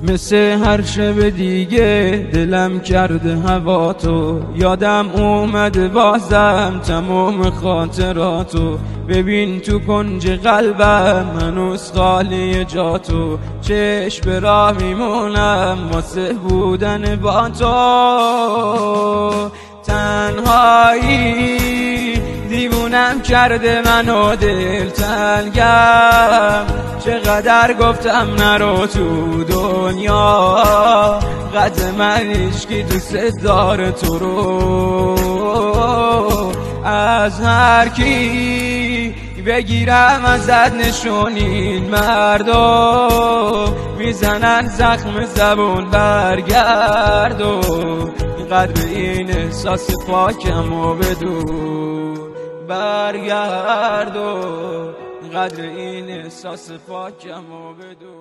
مثل هر شب دیگه دلم کرده هوا تو، یادم اومد بازم تمام خاطراتو. ببین تو کنج قلبم هنوز خالی جاتو، چشم به راه میمونم واسه بودن با تو. تنهایی دیوونم کرده منو دلتنگم، چقدر گفتم نرو تو دنیا، قد من عشقی دوست داره تو رو. از هر کی بگیرم ازت نشونین، مردم میزنن زخم زبون برگردو. قدر این احساس پاکم و بدون برگردو، قدر این احساس پاکم و بدون.